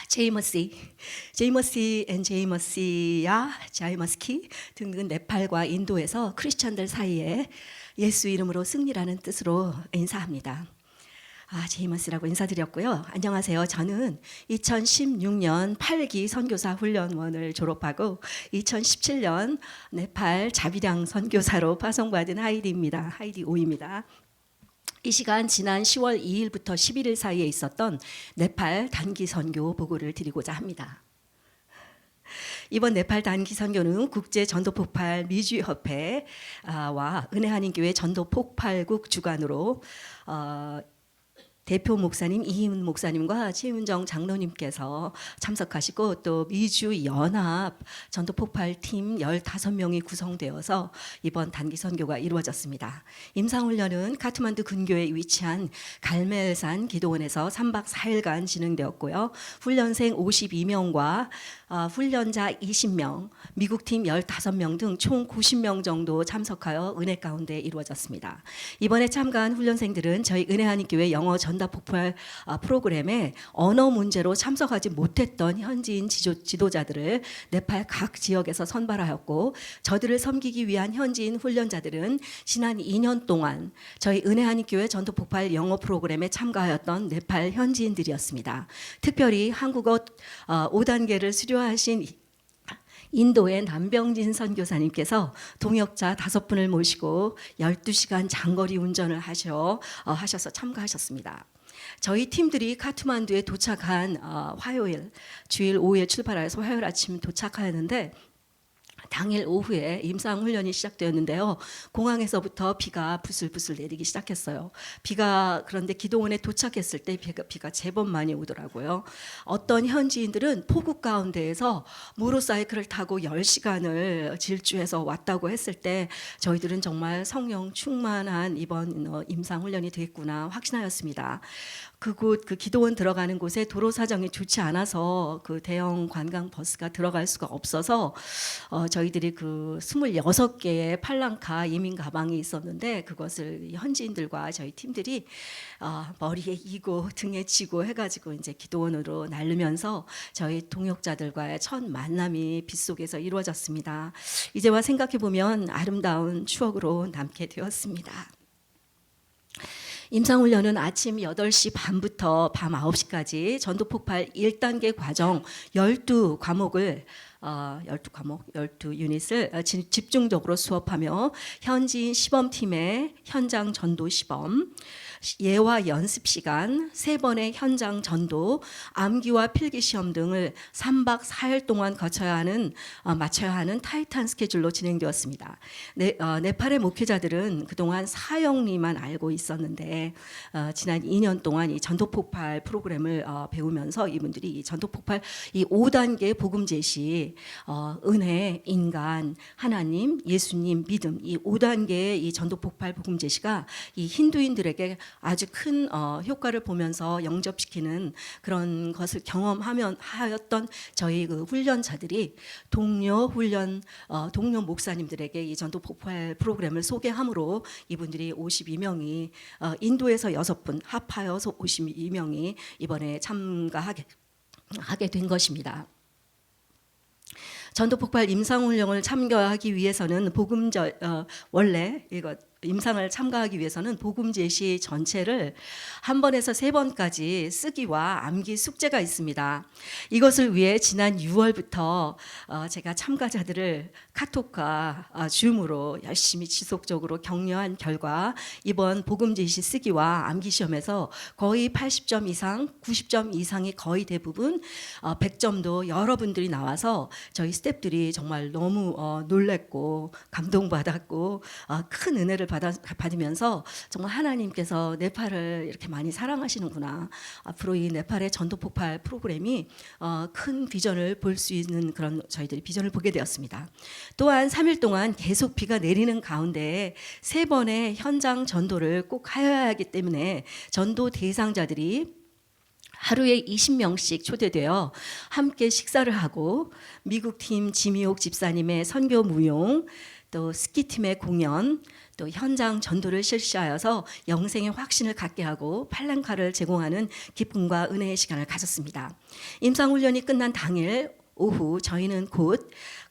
제이머시 앤 제이머시야 자이머스키 등등 네팔과 인도에서 크리스천들 사이에 예수 이름으로 승리라는 뜻으로 인사합니다. 제이머스라고 인사드렸고요. 안녕하세요. 저는 2016년 8기 선교사 훈련원을 졸업하고 2017년 네팔 자비량 선교사로 파송받은 하이디입니다. 하이디 오입니다. 이 시간 지난 10월 2일부터 11일 사이에 있었던 네팔 단기 선교 보고를 드리고자 합니다. 이번 네팔 단기 선교는 국제 전도 폭발 미주 협회와 은혜 한인교회 전도 폭발국 주관으로 대표 목사님 이희훈 목사님과 최윤정 장로님께서 참석하시고 또 미주 연합 전도 폭발팀 15명이 구성되어서 이번 단기 선교가 이루어졌습니다. 임상훈련은 카트만두 근교에 위치한 갈멜산 기도원에서 3박 4일간 진행되었고요. 훈련생 52명과 훈련자 20명, 미국팀 15명 등 총 90명 정도 참석하여 은혜 가운데 이루어졌습니다. 이번에 참가한 훈련생들은 저희 은혜 한인교회 영어 전답 폭발 프로그램에 언어 문제로 참석하지 못했던 현지인 지도자들을 네팔 각 지역에서 선발하였고, 저들을 섬기기 위한 현지인 훈련자들은 지난 2년 동안 저희 은혜 한인교회 전도 폭발 영어 프로그램에 참가하였던 네팔 현지인들이었습니다. 특별히 한국어 5단계를 수료하신 인도의 남병진 선교사님께서 동역자 5분을 모시고 12시간 장거리 운전을 하셔서 참가하셨습니다. 저희 팀들이 카트만두에 도착한 화요일, 주일 오후에 출발해서 화요일 아침 도착하였는데, 당일 오후에 임상훈련이 시작되었는데요. 공항에서부터 비가 부슬부슬 내리기 시작했어요. 그런데 기도원에 도착했을 때 비가 제법 많이 오더라고요. 어떤 현지인들은 폭우 가운데에서 모tor사이클을 타고 10시간을 질주해서 왔다고 했을 때 저희들은 정말 성령 충만한 이번 임상훈련이 되겠구나 확신하였습니다. 그 기도원 들어가는 곳에 도로 사정이 좋지 않아서 그 대형 관광 버스가 들어갈 수가 없어서 저희들이 그 26개의 팔랑카 이민 가방이 있었는데, 그것을 현지인들과 저희 팀들이 머리에 이고 등에 지고 해가지고 이제 기도원으로 나르면서 저희 동역자들과의 첫 만남이 빗속에서 이루어졌습니다. 이제와 생각해 보면 아름다운 추억으로 남게 되었습니다. 임상훈련은 아침 8시 반부터 밤 9시까지 전도폭발 1단계 과정 12과목을 12유닛을 집중적으로 수업하며 현지인 시범팀의 현장 전도 시범, 예와 연습 시간, 3번의 현장 전도, 암기와 필기 시험 등을 3박 4일 동안 마쳐야 하는 타이트한 스케줄로 진행되었습니다. 네팔의 목회자들은 그동안 사형리만 알고 있었는데 지난 2년 동안 이 전도폭발 프로그램을 배우면서 이분들이 이 전도폭발 이 5단계 복음 제시, 은혜, 인간, 하나님, 예수님, 믿음, 이 5단계의 이 전도폭발 복음 제시가 이 힌두인들에게 아주 큰 효과를 보면서 영접시키는 그런 것을 경험하였던 저희 그 훈련자들이 동료 목사님들에게 이 전도 폭발 프로그램을 소개함으로 이분들이 52명이 인도에서 6분 합하여서 52명이 이번에 참가하게 된 것입니다. 전도폭발 임상훈련을 참가하기 위해서는 임상을 참가하기 위해서는 복음 제시 전체를 한 번에서 3번까지 쓰기와 암기 숙제가 있습니다. 이것을 위해 지난 6월부터 제가 참가자들을 카톡과 줌으로 열심히 지속적으로 격려한 결과 이번 복음 제시 쓰기와 암기 시험에서 거의 80점 이상, 90점 이상이 거의 대부분 100점도 여러분들이 나와서 저희 스태프들이 정말 너무 놀랬고 감동받았고 큰 은혜를 받으면서 정말 하나님께서 네팔을 이렇게 많이 사랑하시는구나. 앞으로 이 네팔의 전도폭발 프로그램이 큰 비전을 볼 수 있는 그런 저희들이 비전을 보게 되었습니다. 또한 3일 동안 계속 비가 내리는 가운데 3번의 현장 전도를 꼭 하여야 하기 때문에 전도 대상자들이 하루에 20명씩 초대되어 함께 식사를 하고 미국 팀 지미옥 집사님의 선교 무용, 또 스키팀의 공연, 또 현장 전도를 실시하여서 영생의 확신을 갖게 하고 팔랑카를 제공하는 기쁨과 은혜의 시간을 가졌습니다. 임상훈련이 끝난 당일 오후 저희는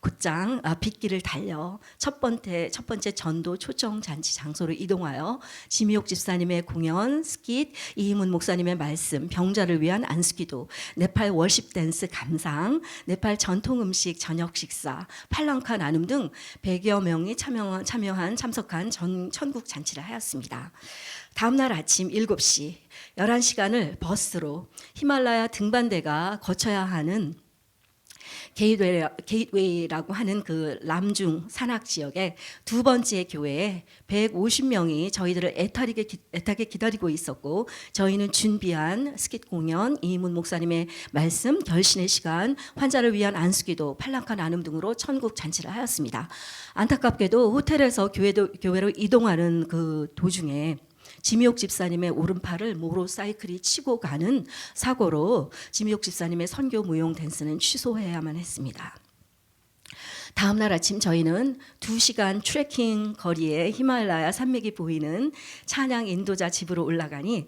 곧장 빗길을 달려 첫 번째 전도 초청 잔치 장소로 이동하여 지미옥 집사님의 공연, 스킷, 이희문 목사님의 말씀, 병자를 위한 안수기도, 네팔 워십 댄스 감상, 네팔 전통 음식 저녁 식사, 팔랑카 나눔 등 100여 명이 참석한 천국 잔치를 하였습니다. 다음 날 아침 7시 11시간을 버스로 히말라야 등반대가 거쳐야 하는 게이트웨이라고 하는 그 람중 산악 지역의 두 번째 교회에 150명이 저희들을 애타게 기다리고 있었고, 저희는 준비한 스킷 공연, 이문 목사님의 말씀, 결신의 시간, 환자를 위한 안수기도, 팔랑카 나눔 등으로 천국 잔치를 하였습니다. 안타깝게도 호텔에서 교회로 이동하는 그 도중에 지미옥 집사님의 오른팔을 모로사이클이 치고 가는 사고로 지미옥 집사님의 선교 무용 댄스는 취소해야만 했습니다. 다음 날 아침 저희는 2시간 트레킹 거리에 히말라야 산맥이 보이는 찬양 인도자 집으로 올라가니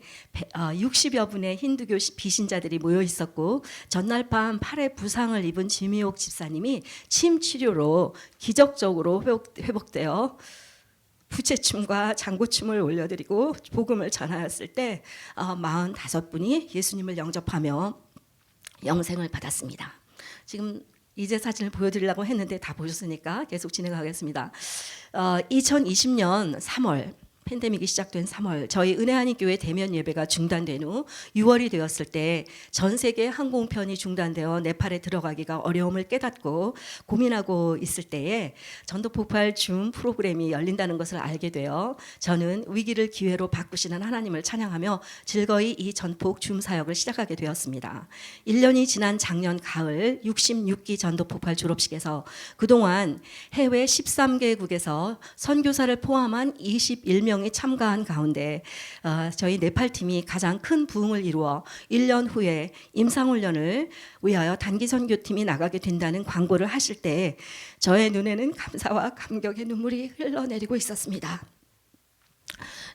60여 분의 힌두교 비신자들이 모여 있었고, 전날 밤 팔에 부상을 입은 지미옥 집사님이 침 치료로 기적적으로 회복되어 부채춤과 장구춤을 올려드리고 복음을 전하였을 때 45분이 예수님을 영접하며 영생을 받았습니다. 지금 이제 사진을 보여드리려고 했는데 다 보셨으니까 계속 진행하겠습니다. 2020년 3월 팬데믹이 시작된 3월 저희 은혜하니 교회 대면 예배가 중단된 후 6월이 되었을 때 전 세계 항공편이 중단되어 네팔에 들어가기가 어려움을 깨닫고 고민하고 있을 때에 전도 폭발 줌 프로그램이 열린다는 것을 알게 되어 저는 위기를 기회로 바꾸시는 하나님을 찬양하며 즐거이 이 전폭 줌 사역을 시작하게 되었습니다. 1년이 지난 작년 가을 66기 전도 폭발 졸업식에서 그동안 해외 13개국에서 선교사를 포함한 21명 이 참가한 가운데 저희 네팔 팀이 가장 큰 부흥을 이루어 1년 후에 임상훈련을 위하여 단기 선교팀이 나가게 된다는 광고를 하실 때 저의 눈에는 감사와 감격의 눈물이 흘러내리고 있었습니다.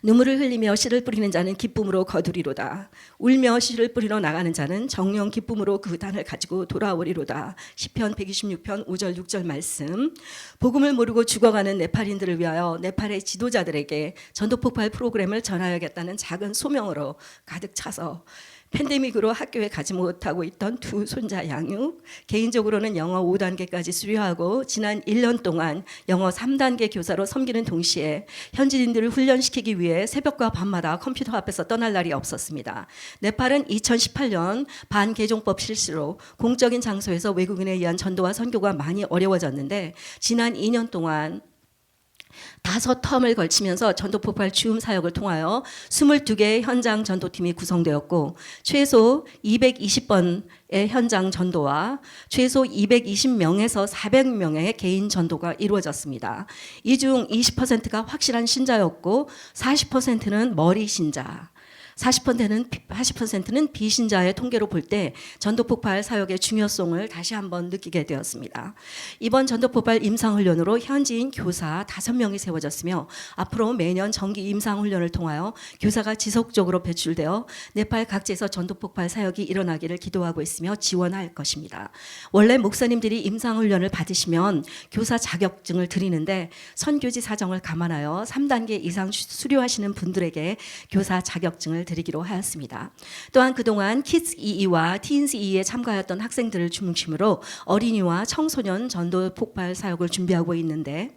눈물을 흘리며 씨를 뿌리는 자는 기쁨으로 거두리로다. 울며 씨를 뿌리러 나가는 자는 정령 기쁨으로 그 단을 가지고 돌아오리로다. 시편 126편 5절 6절 말씀. 복음을 모르고 죽어가는 네팔인들을 위하여 네팔의 지도자들에게 전도폭발 프로그램을 전하여야겠다는 작은 소명으로 가득 차서 팬데믹으로 학교에 가지 못하고 있던 두 손자 양육, 개인적으로는 영어 5단계까지 수료하고 지난 1년 동안 영어 3단계 교사로 섬기는 동시에 현지인들을 훈련시키기 위해 새벽과 밤마다 컴퓨터 앞에서 떠날 날이 없었습니다. 네팔은 2018년 반개종법 실시로 공적인 장소에서 외국인에 의한 전도와 선교가 많이 어려워졌는데 지난 2년 동안 5텀을 걸치면서 전도폭발 줌 사역을 통하여 22개의 현장 전도팀이 구성되었고 최소 220번의 현장 전도와 최소 220명에서 400명의 개인 전도가 이루어졌습니다. 이 중 20%가 확실한 신자였고 40%는 머리 신자, 40%는 비신자의 통계로 볼 때 전도폭발 사역의 중요성을 다시 한번 느끼게 되었습니다. 이번 전도폭발 임상훈련으로 현지인 교사 5명이 세워졌으며 앞으로 매년 정기 임상훈련을 통하여 교사가 지속적으로 배출되어 네팔 각지에서 전도폭발 사역이 일어나기를 기도하고 있으며 지원할 것입니다. 원래 목사님들이 임상훈련을 받으시면 교사 자격증을 드리는데 선교지 사정을 감안하여 3단계 이상 수료하시는 분들에게 교사 자격증을 드리기로 하였습니다. 또한 그동안 키즈 EE와 티인스 EE에 참가했던 학생들을 중심으로 어린이와 청소년 전도 폭발 사역을 준비하고 있는데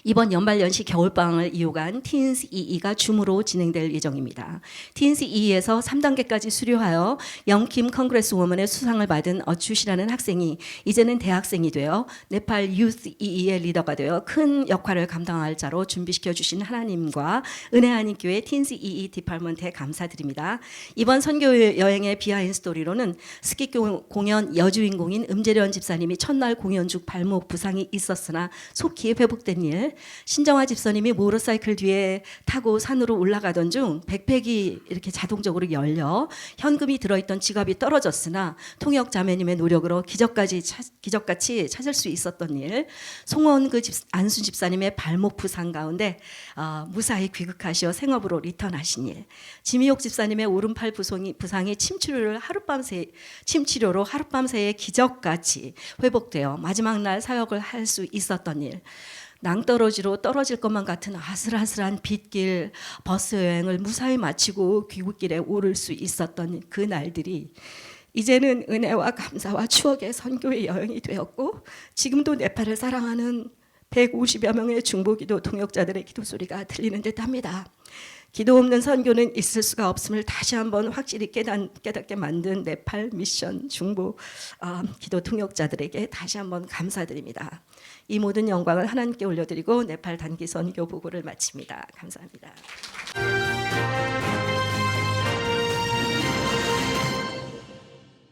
이번 연말연시 겨울방학을 이용한 티인스 EE가 줌으로 진행될 예정입니다. 티인스 EE에서 3단계까지 수료하여 영킴 컨그레스 워먼의 수상을 받은 어추시라는 학생이 이제는 대학생이 되어 네팔 유스 EE의 리더가 되어 큰 역할을 감당할 자로 준비시켜 주신 하나님과 은혜하니 교회 티인스 EE 디파먼트에 감사드립니다. 이번 선교 여행의 비하인드 스토리로는 스키 공연 여주인공인 음재련 집사님이 첫날 공연 중 발목 부상이 있었으나 속히 회복된 된 일. 신정아 집사님이 모터사이클 뒤에 타고 산으로 올라가던 중 백팩이 이렇게 자동적으로 열려 현금이 들어있던 지갑이 떨어졌으나 통역 자매님의 노력으로 기적같이 찾을 수 있었던 일. 송원그 안수 집사님의 발목 부상 가운데 무사히 귀국하시어 생업으로 리턴하신 일. 지미옥 집사님의 오른팔 부상이 침치료로 하룻밤새에 기적같이 회복되어 마지막 날 사역을 할 수 있었던 일. 낭떠러지로 떨어질 것만 같은 아슬아슬한 빗길 버스 여행을 무사히 마치고 귀국길에 오를 수 있었던 그 날들이 이제는 은혜와 감사와 추억의 선교의 여행이 되었고, 지금도 네팔을 사랑하는 150여 명의 중보기도 동역자들의 기도 소리가 들리는 듯합니다. 기도 없는 선교는 있을 수가 없음을 다시 한번 확실히 깨닫게 만든 네팔 미션 중보 기도 통역자들에게 다시 한번 감사드립니다. 이 모든 영광을 하나님께 올려드리고 네팔 단기 선교 보고를 마칩니다. 감사합니다.